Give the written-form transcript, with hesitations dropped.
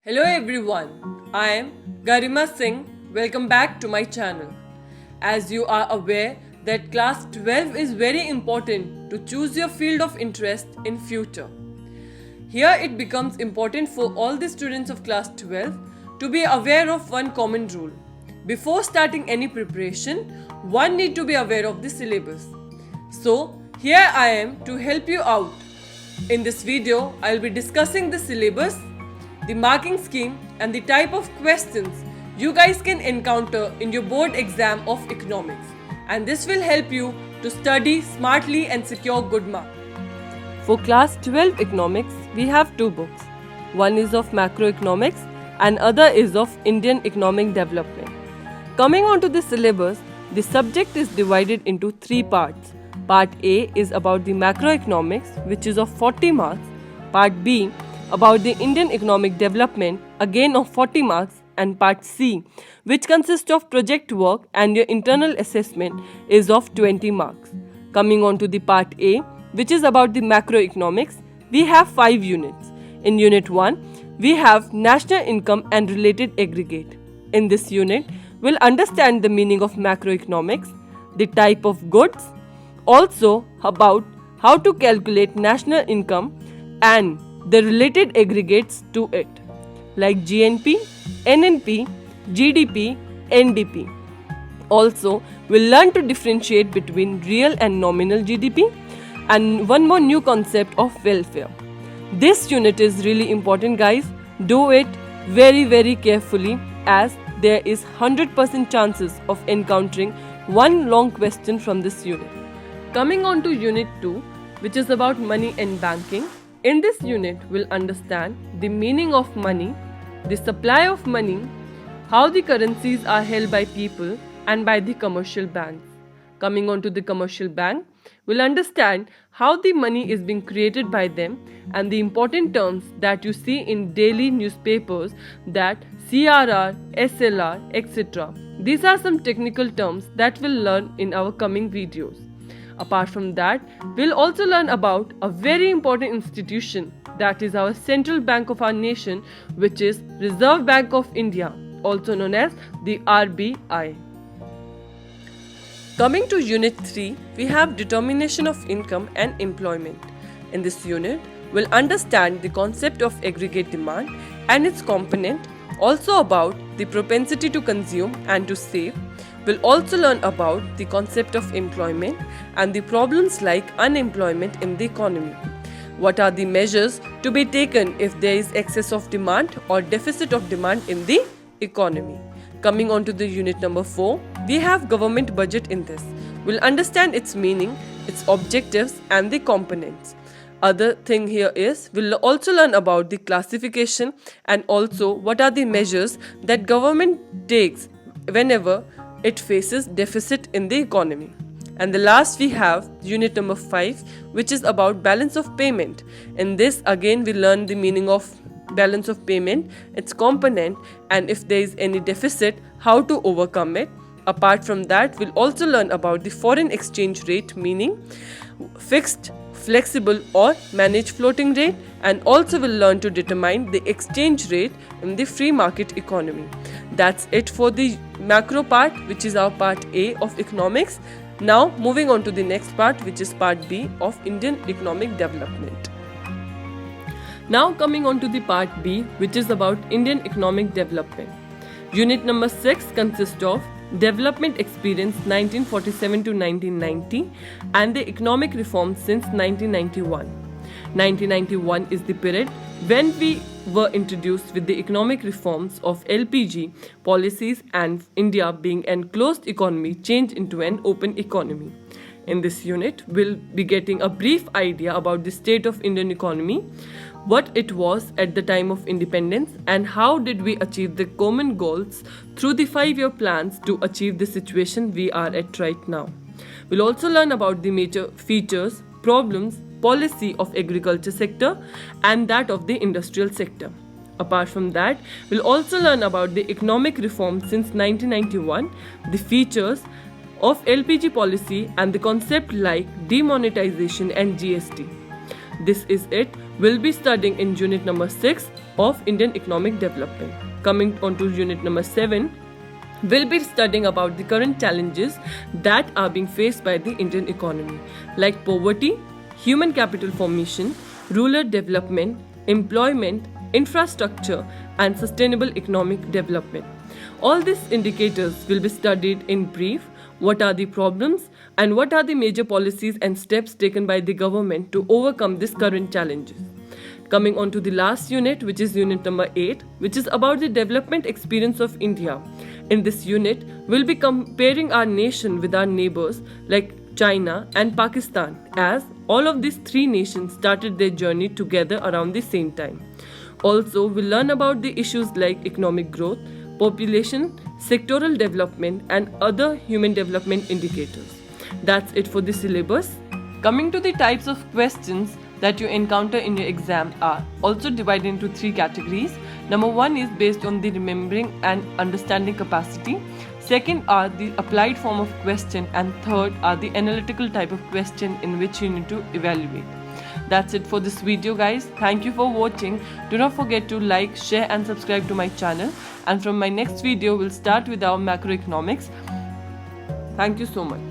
Hello everyone, I am Garima Singh. Welcome back to my channel. As you are aware that class 12 is very important to choose your field of interest in future. Here it becomes important for all the students of class 12 to be aware of one common rule. Before starting any preparation, one need to be aware of the syllabus. So here I am to help you out. In this video, I will be discussing the syllabus, the marking scheme and the type of questions you guys can encounter in your board exam of economics, and this will help you to study smartly and secure good marks. For class 12 economics, we have two books. One is of macroeconomics and other is of Indian economic development. Coming on to the syllabus, the subject is divided into three parts. Part A is about the macroeconomics, which is of 40 marks. Part B about the Indian economic development, again of 40 marks, and Part C, which consists of project work and your internal assessment, is of 20 marks. Coming on to the Part A, which is about the macroeconomics, we have 5 units. In Unit 1, we have national income and related aggregate. In this unit, we'll understand the meaning of macroeconomics, the type of goods, also about how to calculate national income and the related aggregates to it, like GNP, NNP, GDP, NDP. Also, we'll learn to differentiate between real and nominal GDP, and one more new concept of welfare. This unit is really important, guys. Do it very carefully, as there is 100% chances of encountering one long question from this unit. Coming on to Unit 2, which is about money and banking. In this unit, we'll understand the meaning of money, the supply of money, how the currencies are held by people and by the commercial banks. Coming on to the commercial bank, we'll understand how the money is being created by them and the important terms that you see in daily newspapers, that CRR, SLR, etc. These are some technical terms that we'll learn in our coming videos. Apart from that, we'll also learn about a very important institution, that is our central bank of our nation, which is Reserve Bank of India, also known as the RBI. Coming to Unit 3, we have determination of income and employment. In this unit, we'll understand the concept of aggregate demand and its component, also about the propensity to consume and to save. We'll also learn about the concept of employment and the problems like unemployment in the economy. What are the measures to be taken if there is excess of demand or deficit of demand in the economy? Coming on to the unit number 4, we have government budget in this. We'll understand its meaning, its objectives and the components. Other thing here is, we'll also learn about the classification and also what are the measures that government takes whenever it faces deficit in the economy. And the last we have unit number 5, which is about balance of payment. In this again we learn the meaning of balance of payment, its component, and if there is any deficit, how to overcome it. Apart from that, we'll also learn about the foreign exchange rate, meaning fixed, flexible or managed floating rate, and also will learn to determine the exchange rate in the free market economy. That's it for the macro part, which is our part A of economics. Now moving on to the next part, which is part B of Indian economic development. Now coming on to the part B, which is about Indian economic development. Unit number 6 consists of development experience 1947 to 1990 and the economic reforms since 1991. 1991 is the period when we were introduced with the economic reforms of LPG policies and India being an closed economy changed into an open economy. In this unit, we'll be getting a brief idea about the state of Indian economy, what it was at the time of independence, and how did we achieve the common goals through the 5-year plans to achieve the situation we are at right now. We'll also learn about the major features, problems, policy of agriculture sector and that of the industrial sector. Apart from that, we'll also learn about the economic reform since 1991, the features of LPG policy and the concept like demonetization and GST. This is it. We'll be studying in unit number 6 of Indian economic development. Coming on to unit number 7, we'll be studying about the current challenges that are being faced by the Indian economy, like poverty, human capital formation, rural development, employment, infrastructure, and sustainable economic development. All these indicators will be studied in brief. What are the problems and what are the major policies and steps taken by the government to overcome these current challenges. Coming on to the last unit, which is unit number 8, which is about the development experience of India. In this unit, we'll be comparing our nation with our neighbors like China and Pakistan, as all of these three nations started their journey together around the same time. Also, we'll learn about the issues like economic growth, population, sectoral development, and other human development indicators. That's it for the syllabus. Coming to the types of questions that you encounter in your exam are also divided into 3 categories. Number 1 is based on the remembering and understanding capacity. Second are the applied form of question, and third are the analytical type of question in which you need to evaluate. That's it for this video, guys. Thank you for watching. Do not forget to like, share and subscribe to my channel. And from my next video, we'll start with our macroeconomics. Thank you so much.